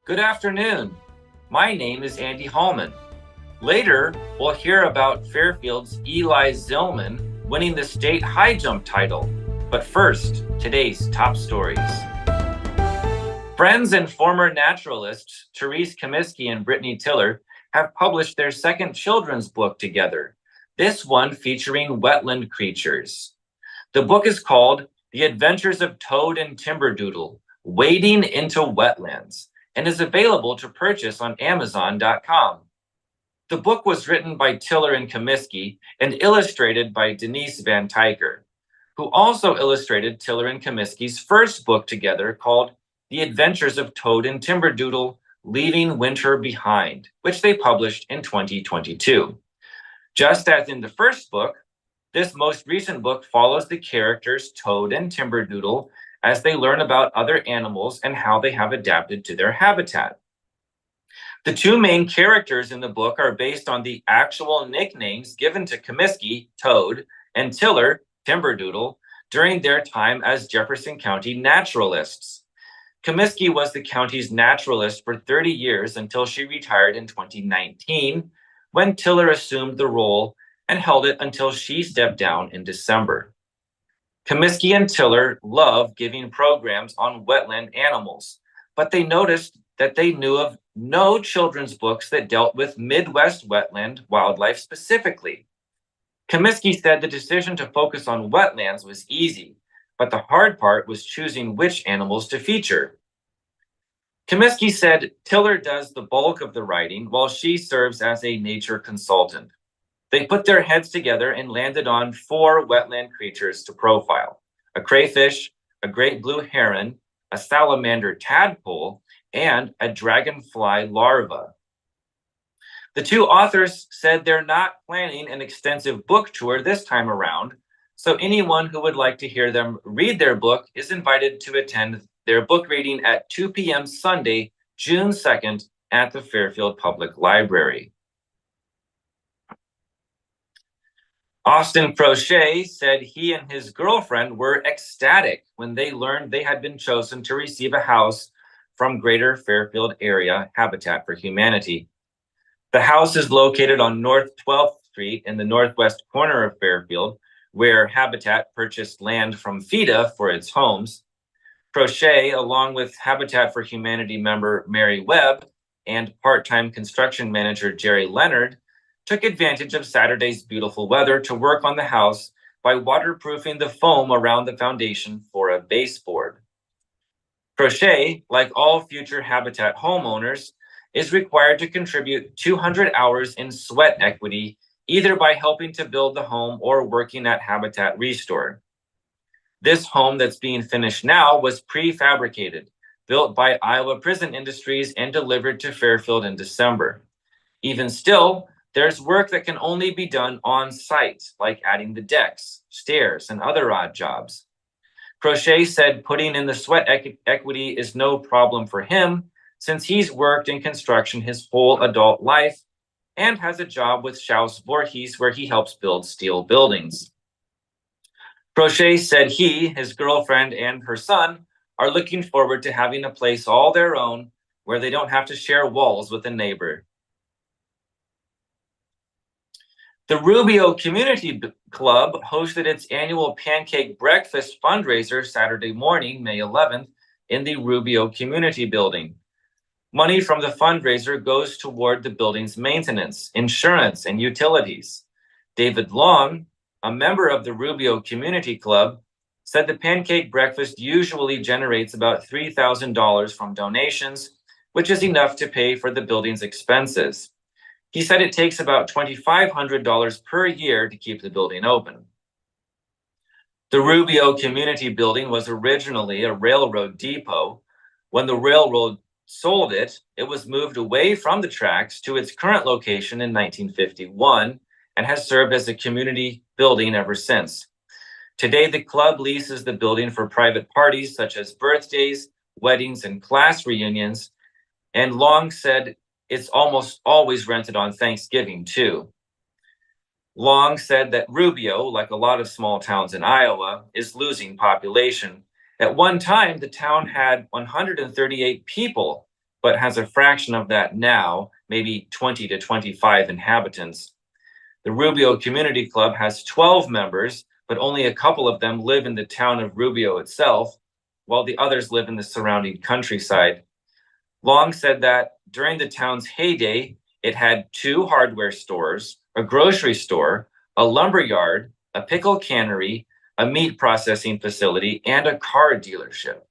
Good afternoon. My name is Andy Hallman. Later, we'll hear about Fairfield's Eli Zillman winning the state high jump title. But first, today's top stories. Friends and former naturalists Therese Comiskey and Brittany Tiller have published their second children's book together, this one featuring wetland creatures. The book is called The Adventures of Toad and Timberdoodle, Wading into Wetlands, and is available to purchase on Amazon.com. The book was written by Tiller and Comiskey and illustrated by Denise Van Tyker, who also illustrated Tiller and Comiskey's first book together called The Adventures of Toad and Timberdoodle, Leaving Winter Behind, which they published in 2022. Just as in the first book, this most recent book follows the characters Toad and Timberdoodle as they learn about other animals and how they have adapted to their habitat. The two main characters in the book are based on the actual nicknames given to Comiskey, Toad, and Tiller, Timberdoodle, during their time as Jefferson County naturalists. Comiskey was the county's naturalist for 30 years until she retired in 2019, when Tiller assumed the role and held it until she stepped down in December. Comiskey and Tiller love giving programs on wetland animals, but they noticed that they knew of no children's books that dealt with Midwest wetland wildlife specifically. Comiskey said the decision to focus on wetlands was easy, but the hard part was choosing which animals to feature. Comiskey said Tiller does the bulk of the writing while she serves as a nature consultant. They put their heads together and landed on 4 wetland creatures to profile: a crayfish, a great blue heron, a salamander tadpole, and a dragonfly larva. The two authors said they're not planning an extensive book tour this time around, so anyone who would like to hear them read their book is invited to attend their book reading at 2 p.m. Sunday, June 2nd at the Fairfield Public Library. Austin Crochet said he and his girlfriend were ecstatic when they learned they had been chosen to receive a house from Greater Fairfield Area Habitat for Humanity. The house is located on North 12th Street in the northwest corner of Fairfield, where Habitat purchased land from FIDA for its homes. Crochet, along with Habitat for Humanity member Mary Webb and part-time construction manager Jerry Leonard, took advantage of Saturday's beautiful weather to work on the house by waterproofing the foam around the foundation for a baseboard. Crochet, like all future Habitat homeowners, is required to contribute 200 hours in sweat equity, either by helping to build the home or working at Habitat Restore. This home that's being finished now was prefabricated, built by Iowa Prison Industries and delivered to Fairfield in December. Even still, there's work that can only be done on site, like adding the decks, stairs, and other odd jobs. Crochet said putting in the sweat equity is no problem for him, since he's worked in construction his whole adult life and has a job with Schaus Voorhees where he helps build steel buildings. Crochet said he, his girlfriend, and her son are looking forward to having a place all their own where they don't have to share walls with a neighbor. The Rubio Community Club hosted its annual pancake breakfast fundraiser Saturday morning, May 11th, in the Rubio Community Building. Money from the fundraiser goes toward the building's maintenance, insurance, and utilities. David Long, a member of the Rubio Community Club, said the pancake breakfast usually generates about $3,000 from donations, which is enough to pay for the building's expenses. He said it takes about $2,500 per year to keep the building open. The Rubio Community Building was originally a railroad depot. When the railroad sold it, it was moved away from the tracks to its current location in 1951 and has served as a community building ever since. Today, the club leases the building for private parties such as birthdays, weddings, and class reunions, and Long said it's almost always rented on Thanksgiving, too. Long said that Rubio, like a lot of small towns in Iowa, is losing population. At one time, the town had 138 people, but has a fraction of that now, maybe 20 to 25 inhabitants. The Rubio Community Club has 12 members, but only a couple of them live in the town of Rubio itself, while the others live in the surrounding countryside. Long said that during the town's heyday, it had 2 hardware stores, a grocery store, a lumber yard, a pickle cannery, a meat processing facility, and a car dealership.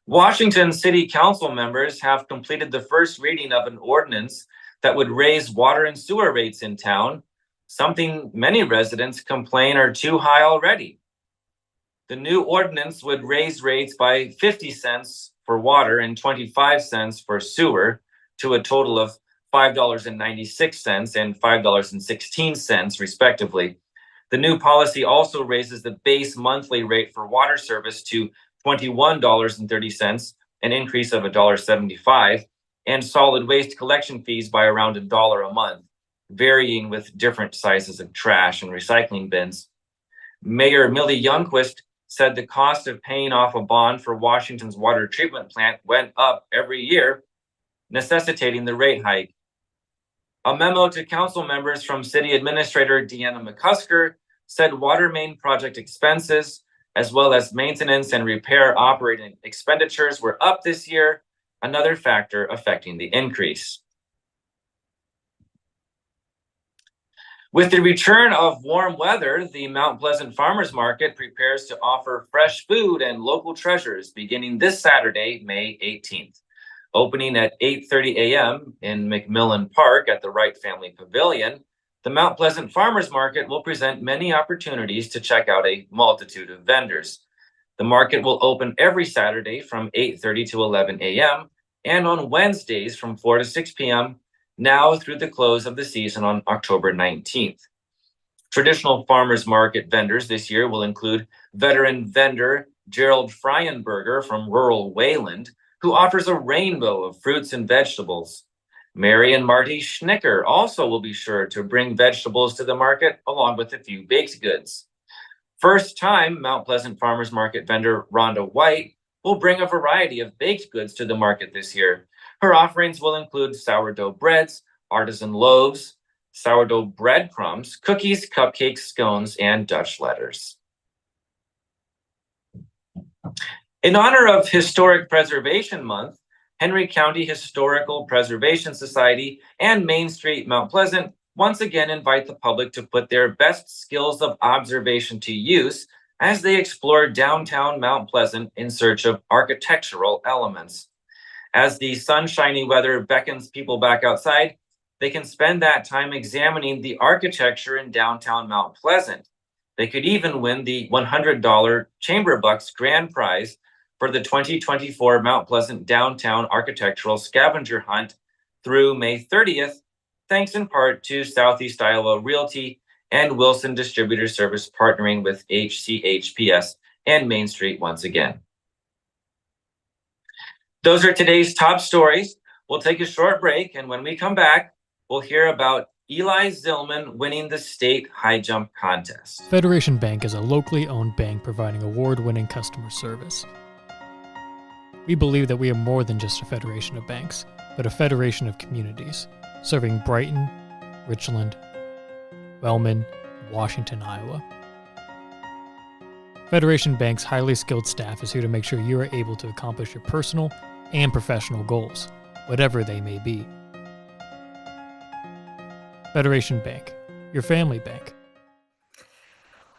Washington City Council members have completed the first reading of an ordinance that would raise water and sewer rates in town, something many residents complain are too high already. The new ordinance would raise rates by 50 cents for water and 25 cents for sewer to a total of $5.96 and $5.16, respectively. The new policy also raises the base monthly rate for water service to $21.30, an increase of $1.75, and solid waste collection fees by around $1 a month, varying with different sizes of trash and recycling bins. Mayor Millie Youngquist said the cost of paying off a bond for Washington's water treatment plant went up every year, necessitating the rate hike. A memo to council members from City Administrator Deana McCusker said water main project expenses, as well as maintenance and repair operating expenditures, were up this year, another factor affecting the increase. With the return of warm weather, the Mount Pleasant Farmers Market prepares to offer fresh food and local treasures beginning this Saturday, May 18th. Opening at 8:30 a.m. in McMillan Park at the Wright Family Pavilion, the Mount Pleasant Farmers Market will present many opportunities to check out a multitude of vendors. The market will open every Saturday from 8:30 to 11 a.m. and on Wednesdays from 4 to 6 p.m., now through the close of the season on October 19th. Traditional farmers market vendors this year will include veteran vendor Gerald Fryenberger from rural Wayland, who offers a rainbow of fruits and vegetables. Mary and Marty Schnicker also will be sure to bring vegetables to the market along with a few baked goods. First-time Mount Pleasant Farmers Market vendor Rhonda White will bring a variety of baked goods to the market this year. Her offerings will include sourdough breads, artisan loaves, sourdough breadcrumbs, cookies, cupcakes, scones, and Dutch letters. In honor of Historic Preservation Month, Henry County Historical Preservation Society and Main Street Mount Pleasant once again invite the public to put their best skills of observation to use as they explore downtown Mount Pleasant in search of architectural elements. As the sunshiny weather beckons people back outside, they can spend that time examining the architecture in downtown Mount Pleasant. They could even win the $100 Chamber Bucks grand prize for the 2024 Mount Pleasant Downtown Architectural Scavenger Hunt through May 30th, thanks in part to Southeast Iowa Realty and Wilson Distributor Service partnering with HCHPS and Main Street once again. Those are today's top stories. We'll take a short break, and when we come back, we'll hear about Eli Zillman winning the state high jump contest. Federation Bank is a locally owned bank providing award-winning customer service. We believe that we are more than just a federation of banks, but a federation of communities, serving Brighton, Richland, Wellman, and Washington, Iowa. Federation Bank's highly skilled staff is here to make sure you are able to accomplish your personal and professional goals, whatever they may be. Federation Bank, your family bank.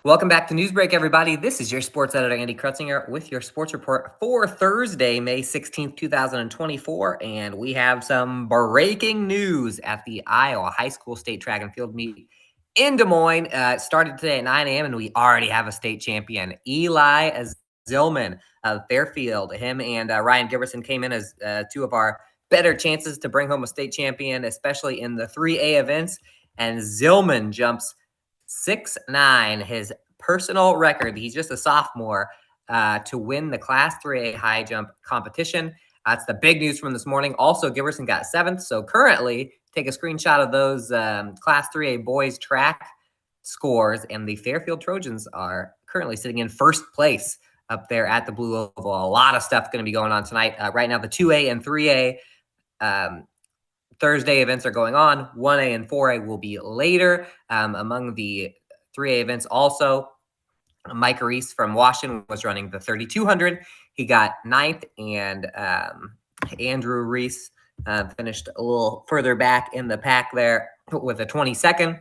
Welcome back to Newsbreak, everybody. This is your sports editor, Andy Krutzinger, with your sports report for Thursday, May 16th, 2024. And we have some breaking news at the Iowa High School State Track and Field Meet in Des Moines. It started today at 9 a.m., and we already have a state champion, Eli Zillman of Fairfield. Him and Ryan Giberson came in as two of our better chances to bring home a state champion, especially in the 3A events. And Zillman jumps 6'9", his personal record. He's just a sophomore to win the Class 3A high jump competition. That's the big news from this morning. Also, Giberson got 7th. So currently, take a screenshot of those Class 3A boys track scores, and the Fairfield Trojans are currently sitting in first place up there at the Blue Oval. A lot of stuff going to be going on tonight. Right now, the 2A and 3A Thursday events are going on. 1A and 4A will be later. Among the 3A events also, Mike Reese from Washington was running the 3,200. He got ninth, and Andrew Reese finished a little further back in the pack there with a 22nd.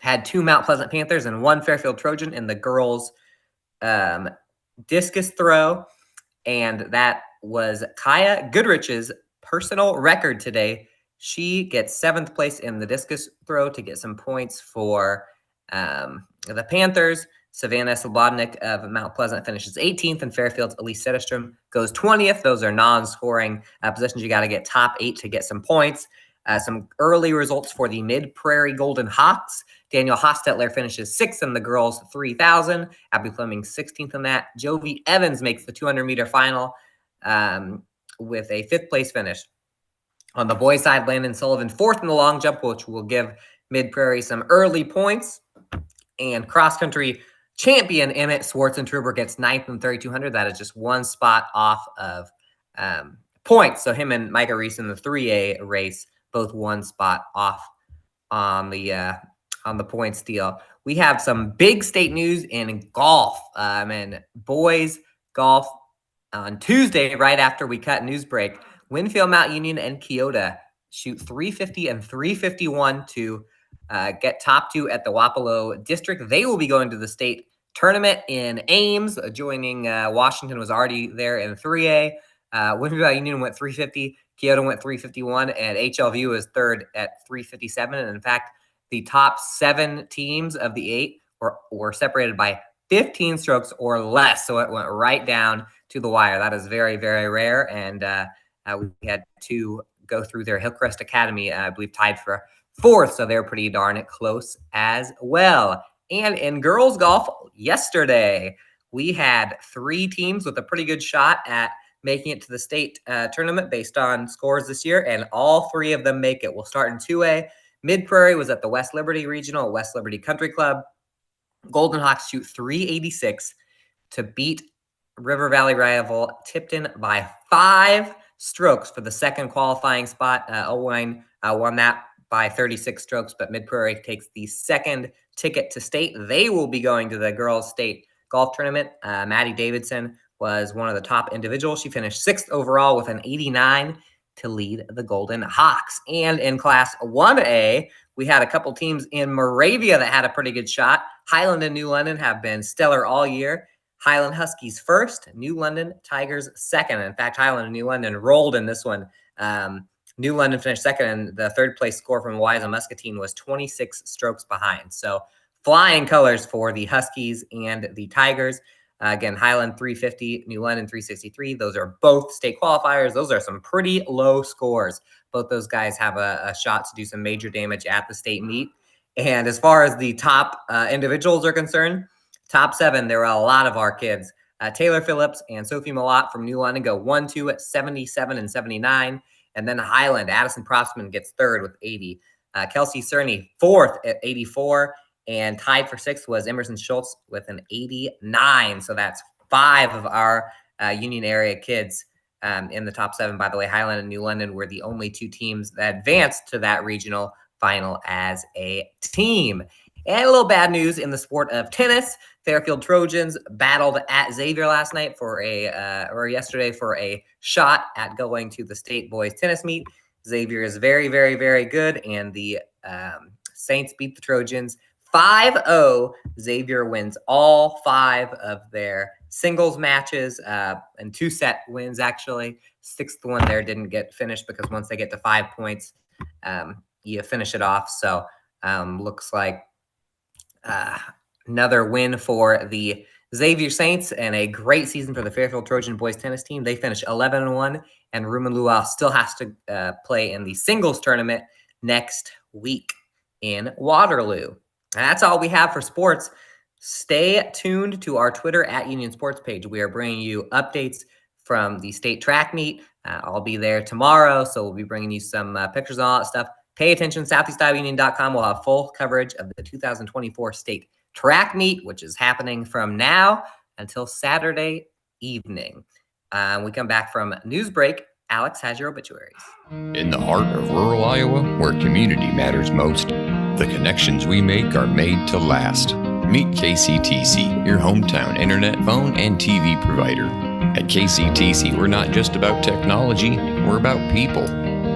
Had 2 Mount Pleasant Panthers and 1 Fairfield Trojan in the girls' discus throw. And that was Kaya Goodrich's personal record today. She gets 7th place in the discus throw to get some points for the Panthers. Savannah Slobodnik of Mount Pleasant finishes 18th, and Fairfield's Elise Setterstrom goes 20th. Those are non-scoring positions. You got to get top 8 to get some points. Some early results for the Mid-Prairie Golden Hawks. Daniel Hostetler finishes 6th in the girls' 3,000. Abby Fleming 16th in that. Jovi Evans makes the 200-meter final with a 5th place finish. On the boys' side, Landon Sullivan 4th in the long jump, which will give Mid-Prairie some early points. And cross-country champion Emmett Swartzentruber gets 9th in 3,200. That is just 1 spot off of points. So him and Micah Reese in the 3A race, both 1 spot off on the points deal. We have some big state news in golf. And boys golf on Tuesday, right after we cut news break, Winfield, Mount Union, and Keota shoot 350 and 351 to get top 2 at the Wapello District. They will be going to the state tournament in Ames. Joining Washington was already there in 3A. Winfield Union went 350. Keota went 351, and HLVU is 3rd at 357. And in fact, the top 7 teams of the 8 were separated by 15 strokes or less. So it went right down to the wire. That is very, very rare. And we had to go through their Hillcrest Academy, I believe, tied for 4th. So they're pretty darn close as well. And in girls golf yesterday, we had 3 teams with a pretty good shot at making it to the state tournament based on scores this year, and all 3 of them make it. We'll start in 2A. Mid-Prairie was at the West Liberty Regional, West Liberty Country Club. Golden Hawks shoot 386 to beat River Valley rival Tipton by 5 strokes for the second qualifying spot. Owine won that by 36 strokes, but Mid-Prairie takes the second ticket to state. They will be going to the girls' state golf tournament. Maddie Davidson was one of the top individuals. She finished 6th overall with an 89 to lead the Golden Hawks. And in Class 1A, we had a couple teams in Moravia that had a pretty good shot. Highland and New London have been stellar all year. Highland Huskies 1st, New London Tigers 2nd. In fact, Highland and New London rolled in this one. New London finished 2nd, and the 3rd place score from Wise and Muscatine was 26 strokes behind. So flying colors for the Huskies and the Tigers. Again, Highland 350, New London 363. Those are both state qualifiers. Those are some pretty low scores. Both those guys have a shot to do some major damage at the state meet. And as far as the top individuals are concerned, top 7, there are a lot of our kids. Taylor Phillips and Sophie Malott from New London go 1-2 at 77 and 79. And then Highland, Addison Prosman gets 3rd with 80. Kelsey Cerny, 4th at 84. And tied for 6th was Emerson Schultz with an 89. So that's 5 of our Union area kids in the top 7. By the way, Highland and New London were the only 2 teams that advanced to that regional final as a team. And a little bad news in the sport of tennis. Fairfield Trojans battled at Xavier last night or yesterday for a shot at going to the state boys tennis meet. Xavier is very, very, very good, and the Saints beat the Trojans 5-0. Xavier wins all 5 of their singles matches and 2-set wins, actually. 6th one there didn't get finished because once they get to 5 points, you finish it off. So looks like another win for the Xavier Saints and a great season for the Fairfield Trojan boys tennis team. They finished 11-1, and Ruben Luau still has to play in the singles tournament next week in Waterloo. And that's all we have for sports. Stay tuned to our Twitter at Union Sports page. We are bringing you updates from the state track meet. I'll be there tomorrow, so we'll be bringing you some pictures and all that stuff. Pay attention, southeastiowaunion.com will have full coverage of the 2024 state track meet, which is happening from now until Saturday evening. We come back from news break. Alex has your obituaries. In the heart of rural Iowa, where community matters most, the connections we make are made to last. Meet KCTC, your hometown internet, phone, and TV provider. At KCTC, we're not just about technology, we're about people.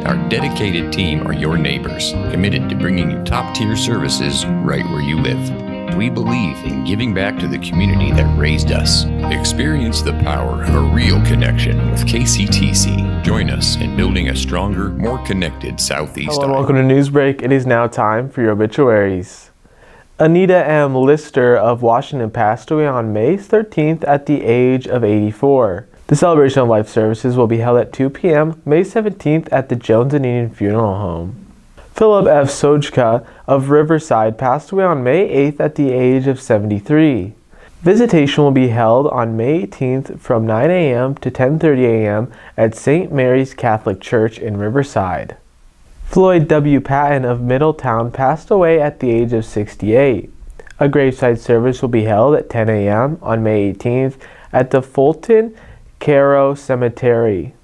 Our dedicated team are your neighbors, committed to bringing you top-tier services right where you live. We believe in giving back to the community that raised us. Experience the power of a real connection with KCTC. Join us in building a stronger, more connected Southeast Hello and Iowa. welcome to Newsbreak. It is now time for your obituaries. Anita M. Lister of Washington passed away on May 13th at the age of 84. The celebration of life services will be held at 2 p.m. May 17th at the Jones and Indian Funeral Home. Philip F. Sojka of Riverside passed away on May 8th at the age of 73. Visitation will be held on May 18th from 9 a.m. to 10:30 a.m. at St. Mary's Catholic Church in Riverside. Floyd W. Patton of Middletown passed away at the age of 68. A graveside service will be held at 10 a.m. on May 18th at the Fulton Caro Cemetery.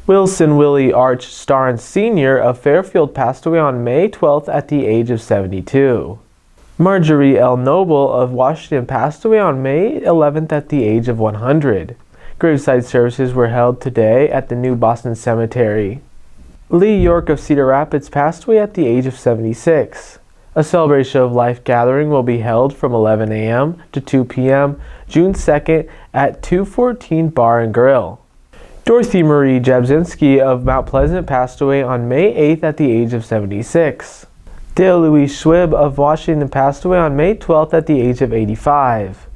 Wilson Willie Arch Starnes Sr. of Fairfield passed away on May 12th at the age of 72. Marjorie L. Noble of Washington passed away on May 11th at the age of 100. Graveside services were held today at the New Boston Cemetery. Lee York of Cedar Rapids passed away at the age of 76. A celebration of life gathering will be held from 11 a.m. to 2 p.m. June 2nd at 214 Bar and Grill. Dorothy Marie Jabzinski of Mount Pleasant passed away on May 8th at the age of 76. Dale Louise Schwib of Washington passed away on May 12th at the age of 85.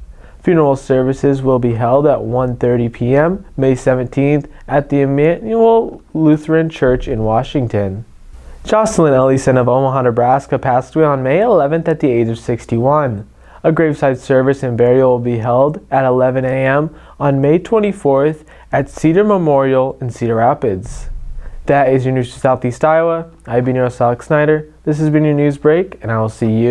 Funeral services will be held at 1:30 p.m. May 17th at the Emmanuel Lutheran Church in Washington. Jocelyn Ellison of Omaha, Nebraska passed away on May 11th at the age of 61. A graveside service and burial will be held at 11 a.m. on May 24th at Cedar Memorial in Cedar Rapids. That is your news for Southeast Iowa. I've been your host, Alex Snyder. This has been your news break, and I will see you